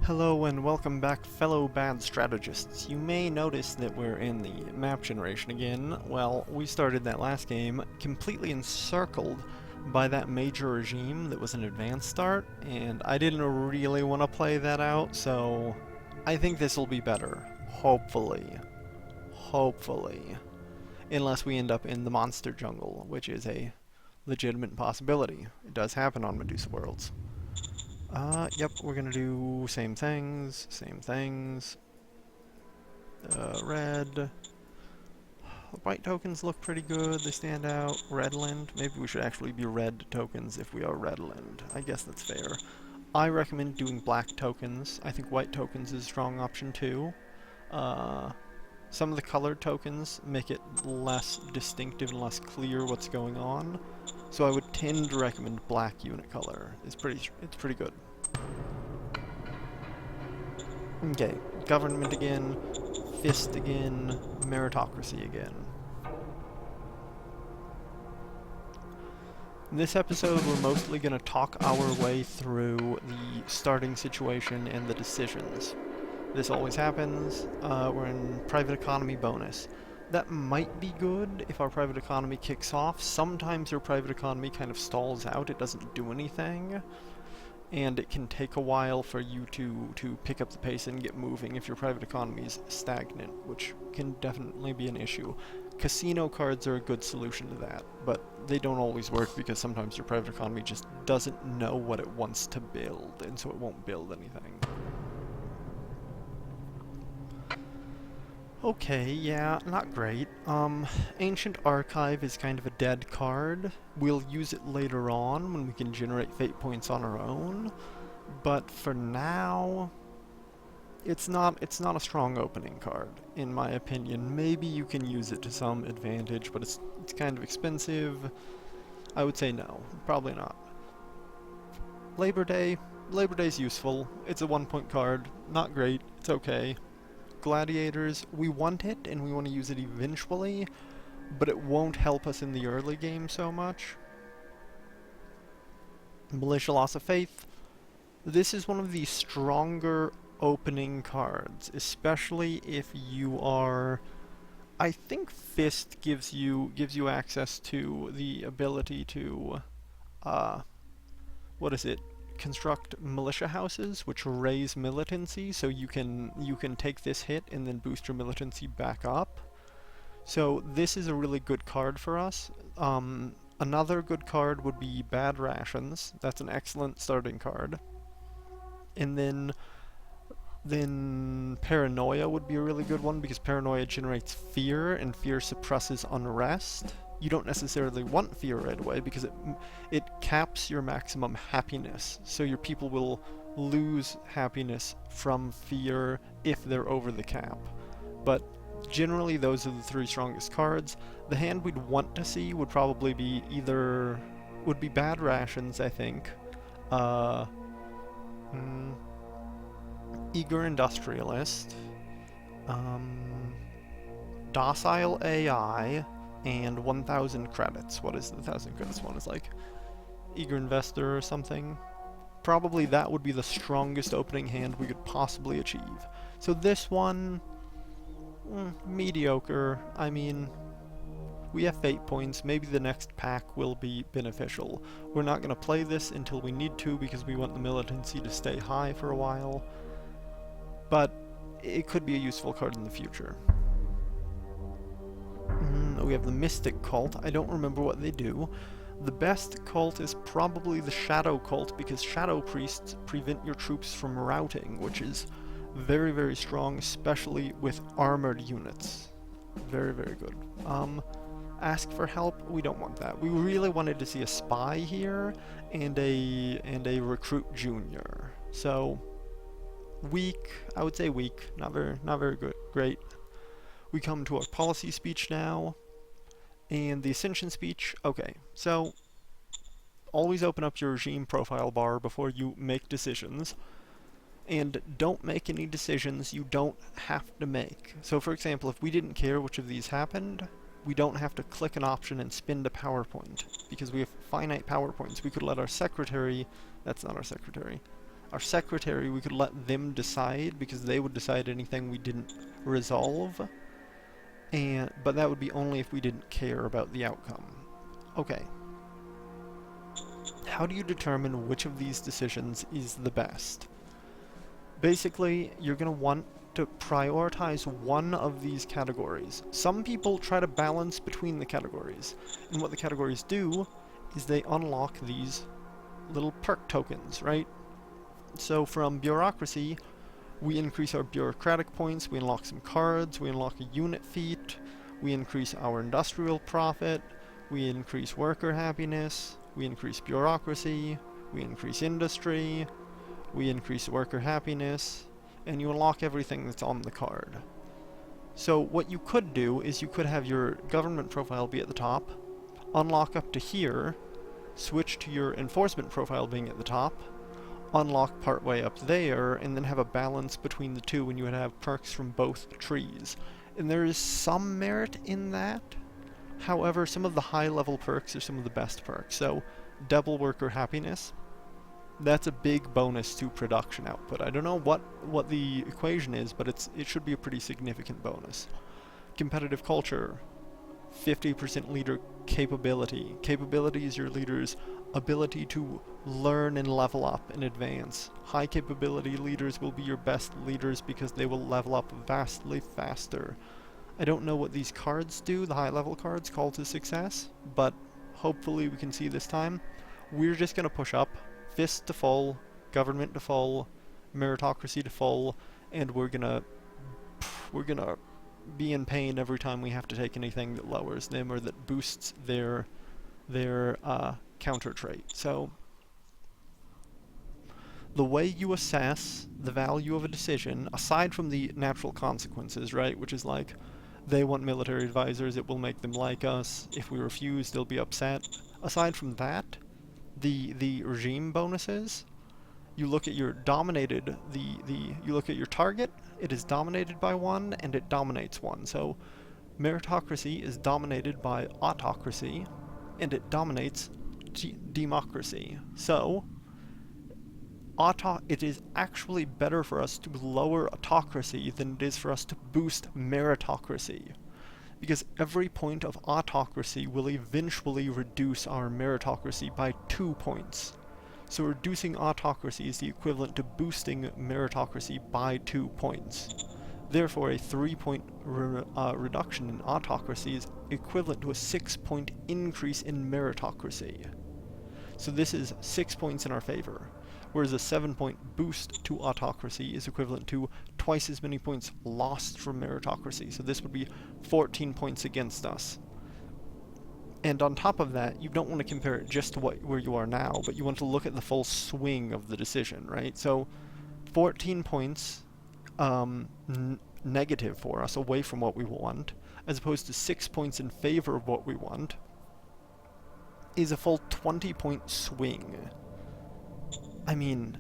Hello and welcome back, fellow bad strategists. You may notice that we're in the map generation again. Well, we started that last game completely encircled by that major regime that was an advanced start, and I didn't really want to play that out, so I think this will be better. Hopefully. Hopefully. Unless we end up in the monster jungle, which is a legitimate possibility. It does happen on Medusa Worlds. Yep, we're gonna do same things, red. White tokens look pretty good, they stand out. Redland, maybe we should actually be red tokens if we are Redland. I guess that's fair. I recommend doing black tokens. I think white tokens is a strong option too. Some of the colored tokens make it less distinctive and less clear what's going on. So I would tend to recommend black unit color. It's pretty good. Okay, government again, fist again, meritocracy again. In this episode, we're mostly going to talk our way through the starting situation and the decisions. This always happens. We're in private economy bonus. That might be good if our private economy kicks off. Sometimes your private economy kind of stalls out, it doesn't do anything. And it can take a while for you to pick up the pace and get moving if your private economy is stagnant, which can definitely be an issue. Casino cards are a good solution to that, but they don't always work because sometimes your private economy just doesn't know what it wants to build, and so it won't build anything. Okay, yeah, not great. Ancient Archive is kind of a dead card. We'll use it later on when we can generate fate points on our own. But for now, it's not a strong opening card, in my opinion. Maybe you can use it to some advantage, but it's kind of expensive. I would say no, probably not. Labor Day's useful. It's a 1-point card. Not great, it's okay. Gladiators, we want it and we want to use it eventually, but it won't help us in the early game so much. Militia Loss of Faith, this is one of the stronger opening cards, especially if you are... I think Fist gives you access to the ability to construct militia houses, which raise militancy, so you can take this hit and then boost your militancy back up. So this is a really good card for us. Another good card would be Bad Rations. That's an excellent starting card. And then Paranoia would be a really good one, because Paranoia generates fear, and fear suppresses unrest. You don't necessarily want fear right away, because it caps your maximum happiness, so your people will lose happiness from fear if they're over the cap. But generally those are the three strongest cards. The hand we'd want to see would probably be Bad Rations, I think. Eager Industrialist, Docile AI, and 1,000 credits. What is the 1,000 credits one? Is like Eager Investor or something. Probably that would be the strongest opening hand we could possibly achieve. So this one, mediocre. I mean, we have fate points. Maybe the next pack will be beneficial. We're not going to play this until we need to, because we want the militancy to stay high for a while. But it could be a useful card in the future. We have the Mystic Cult. I don't remember what they do. The best cult is probably the Shadow Cult, because Shadow Priests prevent your troops from routing, which is very, very strong, especially with armored units. Very, very good. Ask for help, we don't want that. We really wanted to see a spy here and a recruit junior. So weak, I would say weak, not very good. Great. We come to our policy speech now, and the Ascension speech. Okay, so always open up your regime profile bar before you make decisions, and don't make any decisions you don't have to make. So for example, if we didn't care which of these happened, we don't have to click an option and spin to PowerPoint, because we have finite PowerPoints. We could let our secretary, that's not our secretary, Our secretary, we could let them decide, because they would decide anything we didn't resolve. But that would be only if we didn't care about the outcome. Okay. How do you determine which of these decisions is the best? Basically, you're going to want to prioritize one of these categories. Some people try to balance between the categories, and what the categories do is they unlock these little perk tokens, right? So from bureaucracy, we increase our bureaucratic points, we unlock some cards, we unlock a unit feat, we increase our industrial profit, we increase worker happiness, we increase bureaucracy, we increase industry, we increase worker happiness, and you unlock everything that's on the card. So what you could do is you could have your government profile be at the top, unlock up to here, switch to your enforcement profile being at the top, unlock partway up there, and then have a balance between the two, and you would have perks from both trees. And there is some merit in that. However, some of the high-level perks are some of the best perks. So, double worker happiness, that's a big bonus to production output. I don't know what the equation is, but it should be a pretty significant bonus. Competitive culture, 50% leader capability. Capability is your leader's ability to learn and level up and advance. High capability leaders will be your best leaders because they will level up vastly faster. I don't know what these cards do, the high level cards, call to success, but hopefully we can see this time. We're just going to push up, fist to full, government to full, meritocracy to full, and we're gonna be in pain every time we have to take anything that lowers them or that boosts their counter trait. So the way you assess the value of a decision, aside from the natural consequences, right, which is like, they want military advisors, it will make them like us, if we refuse they'll be upset. Aside from that, the regime bonuses, you look at your dominated, you look at your target, it is dominated by one, and it dominates one. So meritocracy is dominated by autocracy, and it dominates democracy. So it is actually better for us to lower autocracy than it is for us to boost meritocracy, because every point of autocracy will eventually reduce our meritocracy by 2 points. So reducing autocracy is the equivalent to boosting meritocracy by 2 points. Therefore, a 3-point reduction in autocracy is equivalent to a 6-point increase in meritocracy. So this is 6 points in our favor, whereas a 7-point boost to autocracy is equivalent to twice as many points lost from meritocracy. So this would be 14 points against us. And on top of that, you don't want to compare it just to where you are now, but you want to look at the full swing of the decision, right? So 14 points negative for us, away from what we want, as opposed to 6 points in favor of what we want, is a full 20-point swing. I mean,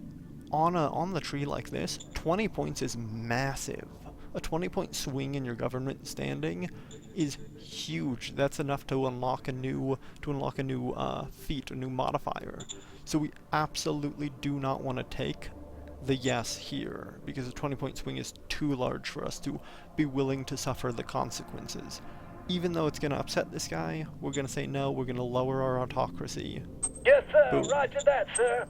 on the tree like this, 20 points is massive. A 20-point swing in your government standing is huge. That's enough to unlock a new feat, a new modifier. So we absolutely do not want to take the yes here, because a 20-point swing is too large for us to be willing to suffer the consequences. Even though it's going to upset this guy, we're going to say no, we're going to lower our autocracy. Yes, sir. Boom. Roger that, sir.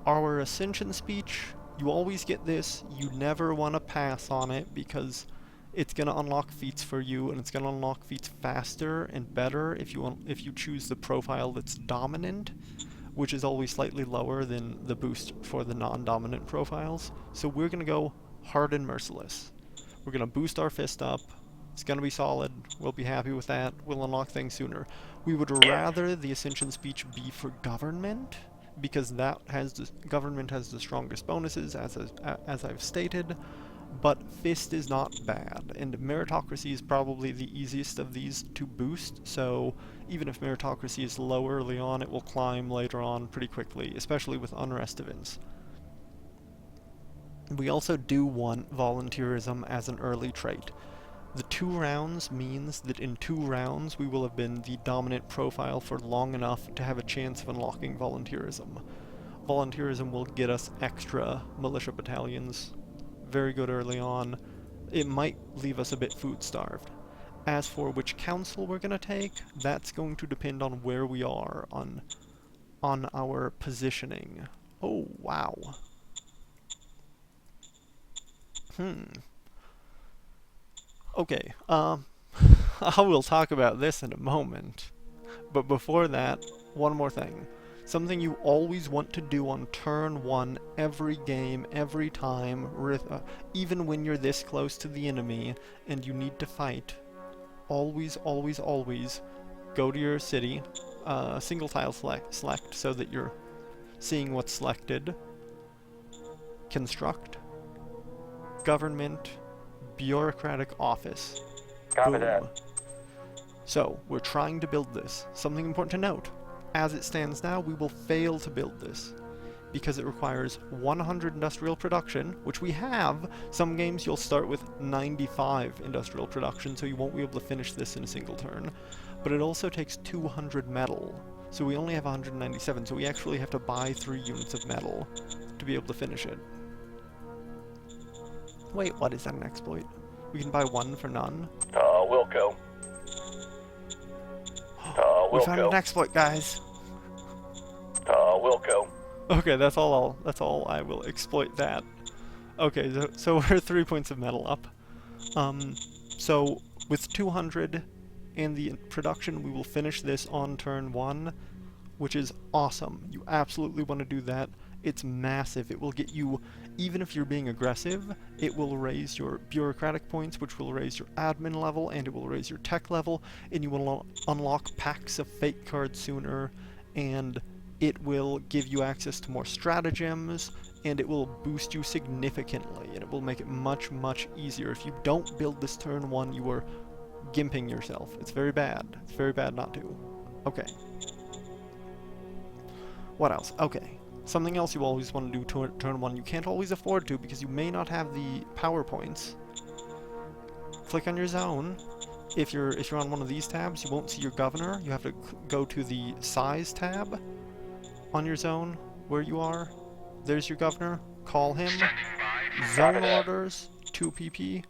Our ascension speech, you always get this. You never want to pass on it, because it's going to unlock feats for you, and it's going to unlock feats faster and better if you choose the profile that's dominant, which is always slightly lower than the boost for the non-dominant profiles. So we're going to go hard and merciless. We're going to boost our fist up. It's going to be solid. We'll be happy with that. We'll unlock things sooner. We would rather the ascension speech be for government, because government has the strongest bonuses, as I've stated. But fist is not bad, and meritocracy is probably the easiest of these to boost, so even if meritocracy is low early on, it will climb later on pretty quickly, especially with unrest events. We also do want volunteerism as an early trait. The 2 rounds means that in 2 rounds we will have been the dominant profile for long enough to have a chance of unlocking volunteerism. volunteerism will get us extra militia battalions. Very good early on. It might leave us a bit food-starved. As for which council we're gonna take, that's going to depend on where we are on our positioning. Oh, wow. Okay, I will talk about this in a moment. But before that, one more thing. Something you always want to do on turn 1 every game, every time, even when you're this close to the enemy and you need to fight. Always, always, always go to your city, single tile select so that you're seeing what's selected. Construct. Government. Bureaucratic office. Copy that. So, we're trying to build this. Something important to note. As it stands now, we will fail to build this because it requires 100 industrial production, which we have. Some games you'll start with 95 industrial production, so you won't be able to finish this in a single turn. But it also takes 200 metal, so we only have 197, so we actually have to buy 3 units of metal to be able to finish it. Wait, what is that an exploit? We can buy 1 for none? Wilco. We found an exploit, guys. Wilco. Okay, that's all I will exploit that. Okay, so we're 3 points of metal up. So with 200 and the production, we will finish this on turn 1, which is awesome. You absolutely want to do that. It's massive. It will get you, even if you're being aggressive, it will raise your bureaucratic points, which will raise your admin level, and it will raise your tech level, and you will unlock packs of fake cards sooner, and it will give you access to more stratagems, and it will boost you significantly, and it will make it much, much easier. If you don't build this turn 1, you are gimping yourself. It's very bad. It's very bad not to. Okay. What else? Okay. Something else you always want to do turn 1, you can't always afford to because you may not have the power points. Click on your zone. If you're on one of these tabs, you won't see your governor. You have to go to the size tab on your zone where you are. There's your governor. Call him. Zone orders 2 PP.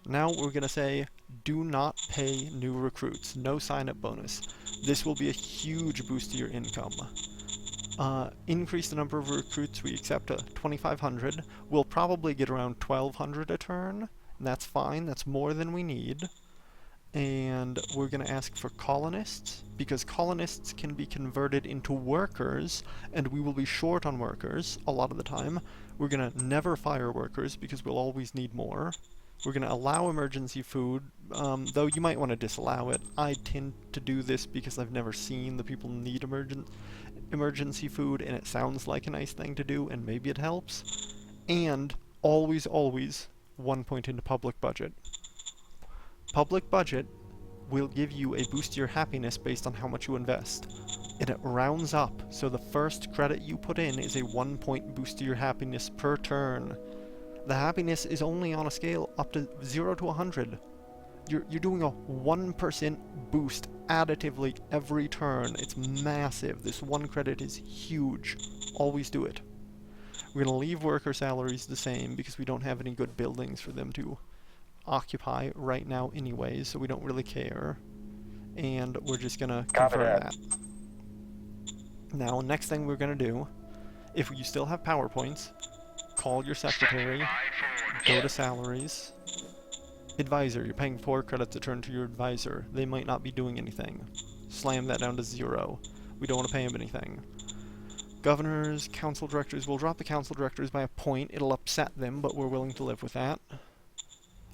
Now we're gonna say do not pay new recruits. No sign-up bonus. This will be a huge boost to your income. Increase the number of recruits we accept to 2,500. We'll probably get around 1,200 a turn, and that's fine. That's more than we need. And we're going to ask for colonists, because colonists can be converted into workers, and we will be short on workers a lot of the time. We're going to never fire workers, because we'll always need more. We're going to allow emergency food, though you might want to disallow it. I tend to do this because I've never seen the people need emergency food, and it sounds like a nice thing to do, and maybe it helps. And always, always 1 point into public budget. Public budget will give you a boost to your happiness based on how much you invest. And it rounds up, so the first credit you put in is a 1 point boost to your happiness per turn. The happiness is only on a scale up to 0 to 100. You're doing a 1% boost additively every turn. It's massive. This 1 credit is huge. Always do it. We're going to leave worker salaries the same because we don't have any good buildings for them to occupy right now anyways, so we don't really care. And we're just going to confirm that. Now, next thing we're going to do, if you still have PowerPoints, call your secretary, go to salaries. Advisor, you're paying 4 credits a turn to your advisor. They might not be doing anything. Slam that down to 0. We don't want to pay him anything. Governors, council directors, we'll drop the council directors by a point. It'll upset them, but we're willing to live with that.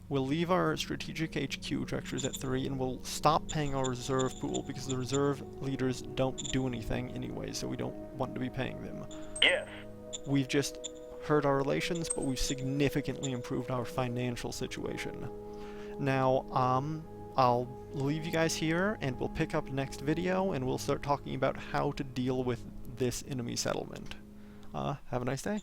We'll leave our strategic HQ directors at 3, and we'll stop paying our reserve pool, because the reserve leaders don't do anything anyway, so we don't want to be paying them. Yes. We've just hurt our relations, but we've significantly improved our financial situation. Now, I'll leave you guys here, and we'll pick up next video, and we'll start talking about how to deal with this enemy settlement. Have a nice day.